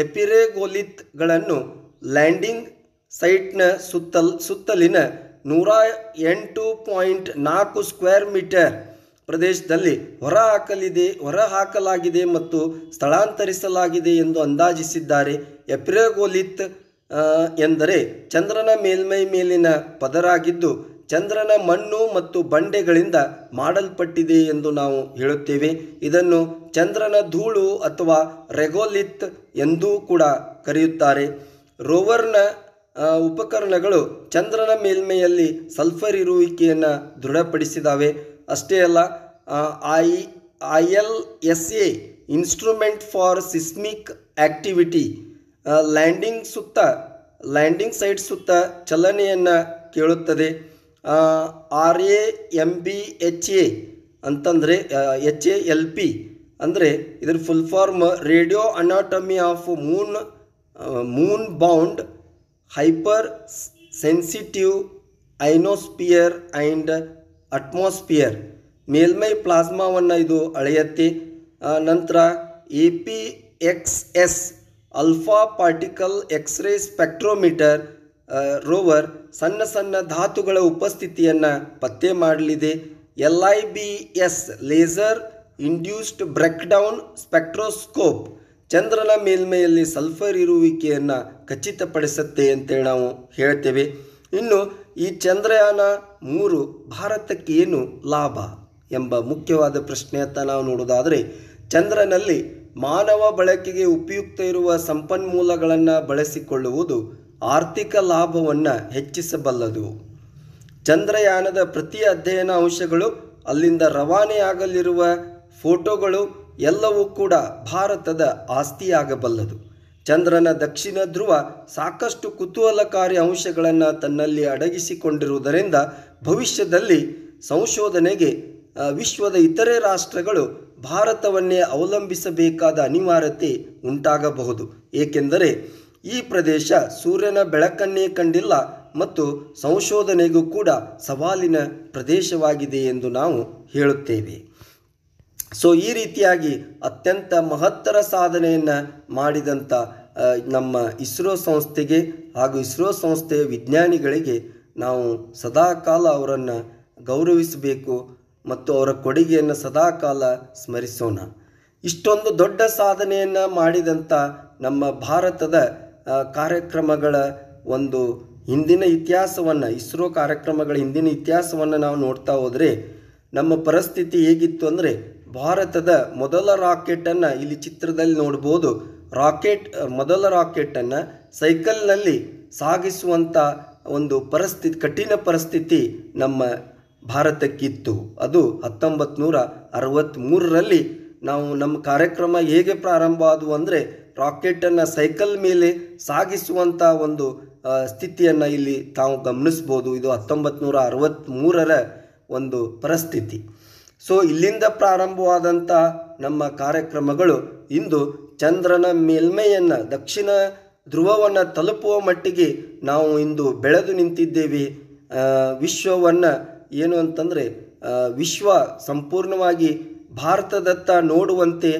ಎಪಿರೆಗೋಲಿತ್ಗಳನ್ನು ಲ್ಯಾಂಡಿಂಗ್ ಸೈಟ್ನ ಸುತ್ತಲಿನ 108.4 ಸ್ಕ್ವೇರ್ ಮೀಟರ್ ಪ್ರದೇಶದಲ್ಲಿ ಹೊರಹಾಕಲಾಗಿದೆ ಮತ್ತು ಸ್ಥಳಾಂತರಿಸಲಾಗಿದೆ ಎಂದು ಅಂದಾಜಿಸಿದ್ದಾರೆ. ಎಪಿರೋಗೊಲಿತ್ ಎಂದರೆ ಚಂದ್ರನ ಮೇಲ್ಮೈ ಮೇಲಿನ ಪದರಾಗಿದ್ದು ಚಂದ್ರನ ಮಣ್ಣು ಮತ್ತು ಬಂಡೆಗಳಿಂದ ಮಾಡಲ್ಪಟ್ಟಿದೆ ಎಂದು ನಾವು ಹೇಳುತ್ತೇವೆ. ಇದನ್ನು ಚಂದ್ರನ ಧೂಳು ಅಥವಾ ರೆಗೋಲಿತ್ ಎಂದೂ ಕೂಡ ಕರೆಯುತ್ತಾರೆ. ರೋವರ್ನ ಉಪಕರಣಗಳು ಚಂದ್ರನ ಮೇಲ್ಮೈಯಲ್ಲಿ ಸಲ್ಫರ್ ಇರುವಿಕೆಯನ್ನು ದೃಢಪಡಿಸಿದ್ದಾವೆ. ಅಷ್ಟೇ ಅಲ್ಲ, ILSA instrument for seismic activity landing site ಸುತ್ತ ಚಲನೆಯನ್ನು ಕೇಳುತ್ತದೆ. RAMBHA ಅಂತಂದರೆ HALP ಅಂದರೆ ಇದರ full form radio anatomy of moon bound hyper sensitive ionosphere and atmosphere. ಮೇಲ್ಮೈ ಪ್ಲಾಸ್ಮಾವನ್ನು ಇದು ಅಳೆಯುತ್ತೆ. ನಂತರ APXS alpha particle X-ray spectrometer rover ಸಣ್ಣ ಧಾತುಗಳ ಉಪಸ್ಥಿತಿಯನ್ನು ಪತ್ತೆ ಮಾಡಲಿದೆ. LIBS laser induced breakdown spectroscope ಚಂದ್ರನ ಮೇಲ್ಮೈಯಲ್ಲಿ ಸಲ್ಫರ್ ಇರುವಿಕೆಯನ್ನು ಖಚಿತಪಡಿಸುತ್ತೆ ಅಂತೇಳಿ ನಾವು ಹೇಳ್ತೇವೆ. ಇನ್ನು ಈ ಚಂದ್ರಯಾನ 3 ಭಾರತಕ್ಕೆ ಏನು ಲಾಭ ಎಂಬ ಮುಖ್ಯವಾದ ಪ್ರಶ್ನೆಯತ್ತ ನಾವು ನೋಡೋದಾದರೆ, ಚಂದ್ರನಲ್ಲಿ ಮಾನವ ಬಳಕೆಗೆ ಉಪಯುಕ್ತ ಇರುವ ಸಂಪನ್ಮೂಲಗಳನ್ನು ಬಳಸಿಕೊಳ್ಳುವುದು ಆರ್ಥಿಕ ಲಾಭವನ್ನು ಹೆಚ್ಚಿಸಬಲ್ಲದು. ಚಂದ್ರಯಾನದ ಪ್ರತಿ ಅಧ್ಯಯನ ಅಂಶಗಳು, ಅಲ್ಲಿಂದ ರವಾನೆಯಾಗಲಿರುವ ಫೋಟೋಗಳು ಎಲ್ಲವೂ ಕೂಡ ಭಾರತದ ಆಸ್ತಿಯಾಗಬಲ್ಲದು. ಚಂದ್ರನ ದಕ್ಷಿಣ ಧ್ರುವ ಸಾಕಷ್ಟು ಕುತೂಹಲಕಾರಿ ಅಂಶಗಳನ್ನು ತನ್ನಲ್ಲಿ ಅಡಗಿಸಿಕೊಂಡಿರುವುದರಿಂದ ಭವಿಷ್ಯದಲ್ಲಿ ಸಂಶೋಧನೆಗೆ ವಿಶ್ವದ ಇತರೆ ರಾಷ್ಟ್ರಗಳು ಭಾರತವನ್ನೇ ಅವಲಂಬಿಸಬೇಕಾದ ಅನಿವಾರ್ಯತೆ ಉಂಟಾಗಬಹುದು. ಏಕೆಂದರೆ ಈ ಪ್ರದೇಶ ಸೂರ್ಯನ ಬೆಳಕನ್ನೇ ಕಂಡಿಲ್ಲ ಮತ್ತು ಸಂಶೋಧನೆಗೂ ಕೂಡ ಸವಾಲಿನ ಪ್ರದೇಶವಾಗಿದೆ ಎಂದು ನಾವು ಹೇಳುತ್ತೇವೆ. ಸೊ ಈ ರೀತಿಯಾಗಿ ಅತ್ಯಂತ ಮಹತ್ತರ ಸಾಧನೆಯನ್ನು ಮಾಡಿದಂಥ ನಮ್ಮ ಇಸ್ರೋ ಸಂಸ್ಥೆಗೆ ಹಾಗೂ ಇಸ್ರೋ ಸಂಸ್ಥೆಯ ವಿಜ್ಞಾನಿಗಳಿಗೆ ನಾವು ಸದಾಕಾಲ ಅವರನ್ನು ಗೌರವಿಸಬೇಕು ಮತ್ತು ಅವರ ಕೊಡುಗೆಯನ್ನು ಸದಾಕಾಲ ಸ್ಮರಿಸೋಣ. ಇಷ್ಟೊಂದು ದೊಡ್ಡ ಸಾಧನೆಯನ್ನು ಮಾಡಿದಂಥ ನಮ್ಮ ಭಾರತದ ಕಾರ್ಯಕ್ರಮಗಳ ಒಂದು ಹಿಂದಿನ ಇತಿಹಾಸವನ್ನು, ಇಸ್ರೋ ಕಾರ್ಯಕ್ರಮಗಳ ಹಿಂದಿನ ಇತಿಹಾಸವನ್ನು ನಾವು ನೋಡ್ತಾ ಹೋದರೆ ನಮ್ಮ ಪರಿಸ್ಥಿತಿ ಹೇಗಿತ್ತು ಅಂದರೆ, ಭಾರತದ ಮೊದಲ ರಾಕೆಟನ್ನು ಇಲ್ಲಿ ಚಿತ್ರದಲ್ಲಿ ನೋಡ್ಬೋದು. ಮೊದಲ ರಾಕೆಟನ್ನು ಸೈಕಲ್ನಲ್ಲಿ ಸಾಗಿಸುವಂಥ ಒಂದು ಕಠಿಣ ಪರಿಸ್ಥಿತಿ ನಮ್ಮ ಭಾರತಕ್ಕಿತ್ತು. ಅದು 1963ರಲ್ಲಿ ನಾವು ನಮ್ಮ ಕಾರ್ಯಕ್ರಮ ಹೇಗೆ ಪ್ರಾರಂಭ ಆದವು ಅಂದರೆ, ರಾಕೆಟನ್ನು ಸೈಕಲ್ ಮೇಲೆ ಸಾಗಿಸುವಂಥ ಒಂದು ಸ್ಥಿತಿಯನ್ನು ಇಲ್ಲಿ ತಾವು ಗಮನಿಸ್ಬೋದು. ಇದು 1963ರ ಒಂದು ಪರಿಸ್ಥಿತಿ. ಸೊ ಇಲ್ಲಿಂದ ಪ್ರಾರಂಭವಾದಂಥ ನಮ್ಮ ಕಾರ್ಯಕ್ರಮಗಳು ಇಂದು ಚಂದ್ರನ ಮೇಲ್ಮೈಯನ್ನು, ದಕ್ಷಿಣ ಧ್ರುವವನ್ನು ತಲುಪುವ ಮಟ್ಟಿಗೆ ನಾವು ಇಂದು ಬೆಳೆದು ನಿಂತಿದ್ದೇವೆ. ವಿಶ್ವವನ್ನು ಏನು ಅಂತಂದರೆ, ವಿಶ್ವ ಸಂಪೂರ್ಣವಾಗಿ ಭಾರತದತ್ತ ನೋಡುವಂತೆ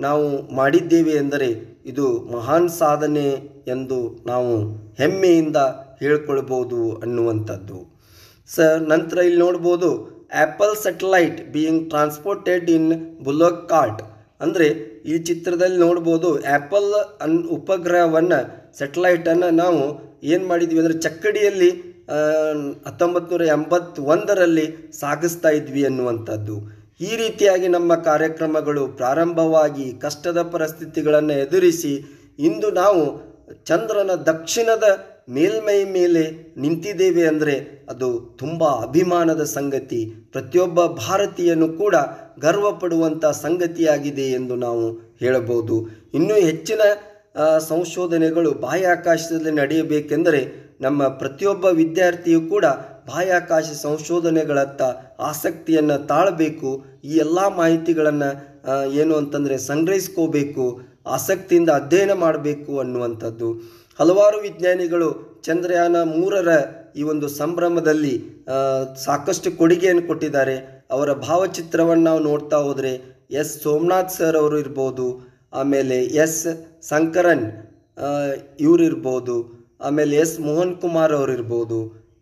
ನಾವು ಮಾಡಿದ್ದೇವೆ ಎಂದರೆ ಇದು ಮಹಾನ್ ಸಾಧನೆ ಎಂದು ನಾವು ಹೆಮ್ಮೆಯಿಂದ ಹೇಳ್ಕೊಳ್ಬೋದು ಅನ್ನುವಂಥದ್ದು. ನಂತರ ಇಲ್ಲಿ ನೋಡ್ಬೋದು, ಆ್ಯಪಲ್ ಸ್ಯಾಟಲೈಟ್ ಬೀಯಿಂಗ್ ಟ್ರಾನ್ಸ್ಪೋರ್ಟೆಡ್ ಇನ್ ಬುಲಕ್ ಕಾರ್ಟ್. ಅಂದರೆ ಈ ಚಿತ್ರದಲ್ಲಿ ನೋಡ್ಬೋದು, ಆ್ಯಪಲ್ ಉಪಗ್ರಹವನ್ನು, ಸ್ಯಾಟಲೈಟನ್ನು ನಾವು ಏನು ಮಾಡಿದ್ವಿ ಅಂದರೆ ಚಕ್ಕಡಿಯಲ್ಲಿ 1981ರಲ್ಲಿ ಸಾಗಿಸ್ತಾ ಇದ್ವಿ ಅನ್ನುವಂಥದ್ದು. ಈ ರೀತಿಯಾಗಿ ನಮ್ಮ ಕಾರ್ಯಕ್ರಮಗಳು ಪ್ರಾರಂಭವಾಗಿ ಕಷ್ಟದ ಪರಿಸ್ಥಿತಿಗಳನ್ನು ಎದುರಿಸಿ ಇಂದು ನಾವು ಚಂದ್ರನ ದಕ್ಷಿಣದ ಮೇಲ್ಮೈ ಮೇಲೆ ನಿಂತಿದ್ದೇವೆ ಅಂದರೆ ಅದು ತುಂಬ ಅಭಿಮಾನದ ಸಂಗತಿ, ಪ್ರತಿಯೊಬ್ಬ ಭಾರತೀಯನು ಕೂಡ ಗರ್ವ ಪಡುವಂಥ ಸಂಗತಿಯಾಗಿದೆ ಎಂದು ನಾವು ಹೇಳಬಹುದು. ಇನ್ನೂ ಹೆಚ್ಚಿನ ಸಂಶೋಧನೆಗಳು ಬಾಹ್ಯಾಕಾಶದಲ್ಲಿ ನಡೆಯಬೇಕೆಂದರೆ ನಮ್ಮ ಪ್ರತಿಯೊಬ್ಬ ವಿದ್ಯಾರ್ಥಿಯು ಕೂಡ ಬಾಹ್ಯಾಕಾಶ ಸಂಶೋಧನೆಗಳತ್ತ ಆಸಕ್ತಿಯನ್ನು ತಾಳಬೇಕು. ಈ ಎಲ್ಲ ಮಾಹಿತಿಗಳನ್ನು ಏನು ಅಂತಂದರೆ ಸಂಗ್ರಹಿಸ್ಕೋಬೇಕು, ಆಸಕ್ತಿಯಿಂದ ಅಧ್ಯಯನ ಮಾಡಬೇಕು ಅನ್ನುವಂಥದ್ದು. ಹಲವಾರು ವಿಜ್ಞಾನಿಗಳು ಚಂದ್ರಯಾನ 3ರ ಈ ಒಂದು ಸಂಭ್ರಮದಲ್ಲಿ ಸಾಕಷ್ಟು ಕೊಡುಗೆಯನ್ನು ಕೊಟ್ಟಿದ್ದಾರೆ. ಅವರ ಭಾವಚಿತ್ರವನ್ನು ನಾವು ನೋಡ್ತಾ ಹೋದರೆ ಎಸ್ ಸೋಮನಾಥ್ ಸರ್ ಅವರು ಇರ್ಬೋದು, ಆಮೇಲೆ ಎಸ್ ಶಂಕರನ್ ಇವರು ಇರ್ಬೋದು, ಆಮೇಲೆ ಎಸ್ ಮೋಹನ್ ಕುಮಾರ್ ಅವರಿರ್ಬೋದು,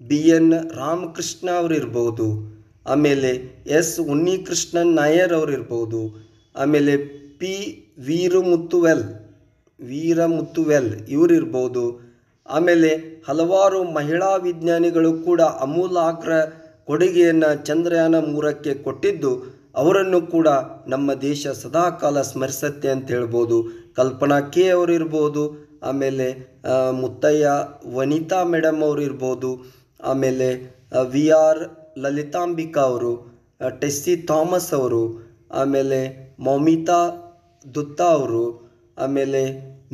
BN ರಾಮಕೃಷ್ಣ ಅವರಿರ್ಬೋದು, ಆಮೇಲೆ ಎಸ್ ಉನ್ನಿಕೃಷ್ಣನ್ ನಾಯರ್ ಅವರಿರ್ಬೋದು, ಆಮೇಲೆ ಪಿ ವೀರಮುತ್ತುವೆಲ್ ಇವರಿರ್ಬೋದು. ಆಮೇಲೆ ಹಲವಾರು ಮಹಿಳಾ ವಿಜ್ಞಾನಿಗಳು ಕೂಡ ಅಮೂಲಾಗ್ರ ಕೊಡುಗೆಯನ್ನು ಚಂದ್ರಯಾನ 3ಕ್ಕೆ ಕೊಟ್ಟಿದ್ದು, ಅವರನ್ನು ಕೂಡ ನಮ್ಮ ದೇಶ ಸದಾಕಾಲ ಸ್ಮರಿಸತ್ತೆ ಅಂತ ಹೇಳ್ಬೋದು. ಕಲ್ಪನಾ ಕೆ ಅವರಿರ್ಬೋದು, ಆಮೇಲೆ ಮುತ್ತಯ್ಯ ವನಿತಾ ಮೇಡಮ್ ಅವರಿರ್ಬೋದು, ಆಮೇಲೆ VR ಲಲಿತಾಂಬಿಕಾ ಅವರು, ಟೆಸ್ಸಿ ಥಾಮಸ್ ಅವರು, ಆಮೇಲೆ ಮೌಮಿತಾ ದುತ್ತಾ ಅವರು, ಆಮೇಲೆ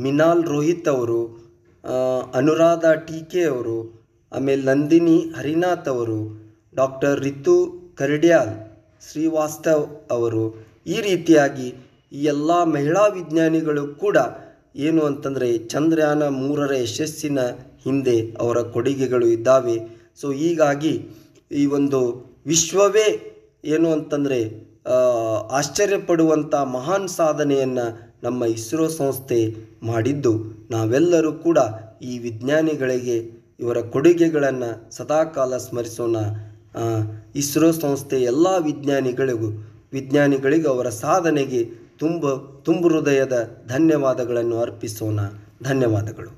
ಮಿನಾಲ್ ರೋಹಿತ್ ಅವರು, ಅನುರಾಧ TK ಅವರು, ಆಮೇಲೆ ನಂದಿನಿ ಹರಿನಾಥ್ ಅವರು, ಡಾಕ್ಟರ್ ರಿತು ಕರ್ಡ್ಯಾಲ್ ಶ್ರೀವಾಸ್ತವ್ ಅವರು. ಈ ರೀತಿಯಾಗಿ ಈ ಎಲ್ಲ ಮಹಿಳಾ ವಿಜ್ಞಾನಿಗಳು ಕೂಡ ಏನು ಅಂತಂದರೆ ಚಂದ್ರಯಾನ 3ರ ಯಶಸ್ಸಿನ ಹಿಂದೆ ಅವರ ಕೊಡುಗೆಗಳು ಇದ್ದಾವೆ. ಸೊ ಹೀಗಾಗಿ ಈ ಒಂದು ವಿಶ್ವವೇ ಏನು ಅಂತಂದರೆ ಆಶ್ಚರ್ಯಪಡುವಂಥ ಮಹಾನ್ ಸಾಧನೆಯನ್ನು ನಮ್ಮ ಇಸ್ರೋ ಸಂಸ್ಥೆ ಮಾಡಿದ್ದು, ನಾವೆಲ್ಲರೂ ಕೂಡ ಈ ವಿಜ್ಞಾನಿಗಳಿಗೆ ಇವರ ಕೊಡುಗೆಗಳನ್ನು ಸದಾಕಾಲ ಸ್ಮರಿಸೋಣ. ಇಸ್ರೋ ಸಂಸ್ಥೆ ಎಲ್ಲ ವಿಜ್ಞಾನಿಗಳಿಗೂ ಅವರ ಸಾಧನೆಗೆ ತುಂಬ ಹೃದಯದ ಧನ್ಯವಾದಗಳನ್ನು ಅರ್ಪಿಸೋಣ. ಧನ್ಯವಾದಗಳು.